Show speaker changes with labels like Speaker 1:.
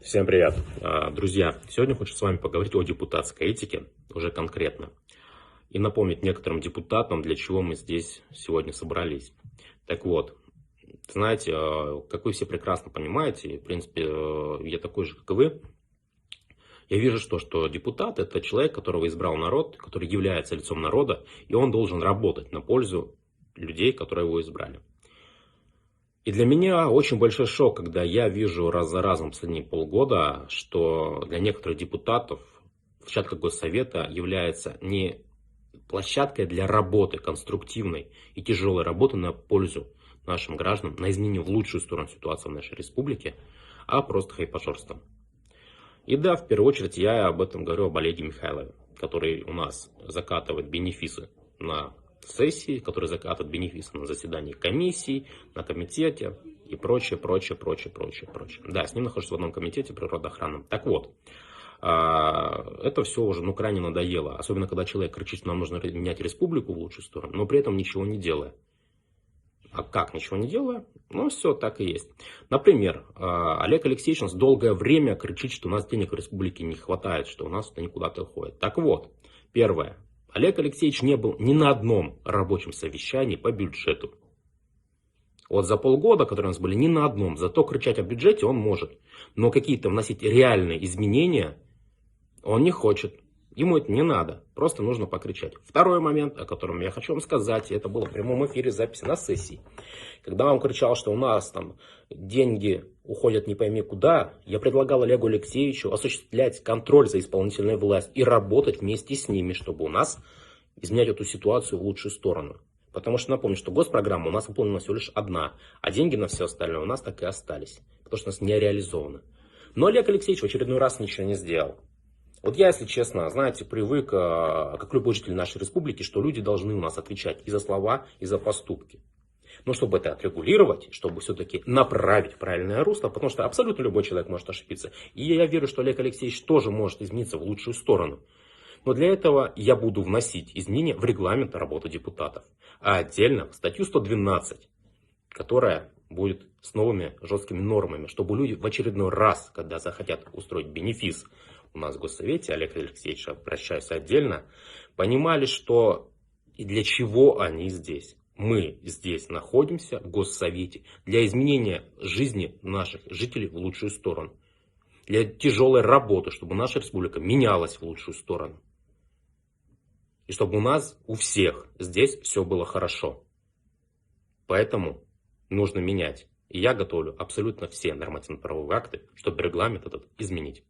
Speaker 1: Всем привет, друзья! Сегодня хочу с вами поговорить о депутатской этике, уже конкретно. И напомнить некоторым депутатам, для чего мы здесь сегодня собрались. Так вот, знаете, как вы все прекрасно понимаете, в принципе, я такой же, как и вы, я вижу, что депутат — это человек, которого избрал народ, который является лицом народа, и он должен работать на пользу людей, которые его избрали. И для меня очень большой шок, когда я вижу раз за разом последние полгода, что для некоторых депутатов площадка Госсовета является не площадкой для работы, конструктивной и тяжелой работы на пользу нашим гражданам, на изменение в лучшую сторону ситуации в нашей республике, а просто хайпажорством. И да, в первую очередь я об этом говорю об Олеге Михайлове, который у нас закатывает бенефисы на сессии, который закатывает бенефисы на заседании комиссий, на комитете и прочее. Да, с ним нахожусь в одном комитете природоохранном. Так вот, это все уже крайне надоело. Особенно, когда человек кричит, что нам нужно менять республику в лучшую сторону, но при этом ничего не делая. А как ничего не делая? Ну, все так и есть. Например, Олег Алексеевич у нас долгое время кричит, что у нас денег в республике не хватает, что у нас это никуда-то уходит. Так вот, первое. Олег Алексеевич не был ни на одном рабочем совещании по бюджету. Вот за полгода, которые у нас были, ни на одном. Зато кричать о бюджете он может. Но какие-то вносить реальные изменения он не хочет. Ему это не надо. Просто нужно покричать. Второй момент, о котором я хочу вам сказать, это было в прямом эфире записи на сессии. Когда он кричал, что у нас там деньги уходят не пойми куда, я предлагал Олегу Алексеевичу осуществлять контроль за исполнительной властью и работать вместе с ними, чтобы у нас изменять эту ситуацию в лучшую сторону. Потому что напомню, что госпрограмма у нас выполнена всего лишь одна, а деньги на все остальное у нас так и остались, потому что у нас не реализовано. Но Олег Алексеевич в очередной раз ничего не сделал. Вот я, если честно, знаете, привык, как любой житель нашей республики, что люди должны у нас отвечать и за слова, и за поступки. Но чтобы это отрегулировать, чтобы все-таки направить в правильное русло, потому что абсолютно любой человек может ошибиться. И я верю, что Олег Алексеевич тоже может измениться в лучшую сторону. Но для этого я буду вносить изменения в регламент работы депутатов. А отдельно в статью 112, которая будет с новыми жесткими нормами, чтобы люди в очередной раз, когда захотят устроить бенефис у нас в Госсовете, Олег Алексеевич, обращаюсь отдельно, понимали, что и для чего они здесь. Мы здесь находимся в Госсовете для изменения жизни наших жителей в лучшую сторону. Для тяжелой работы, чтобы наша республика менялась в лучшую сторону. И чтобы у нас, у всех здесь все было хорошо. Поэтому нужно менять. И я готовлю абсолютно все нормативно-правовые акты, чтобы регламент этот изменить.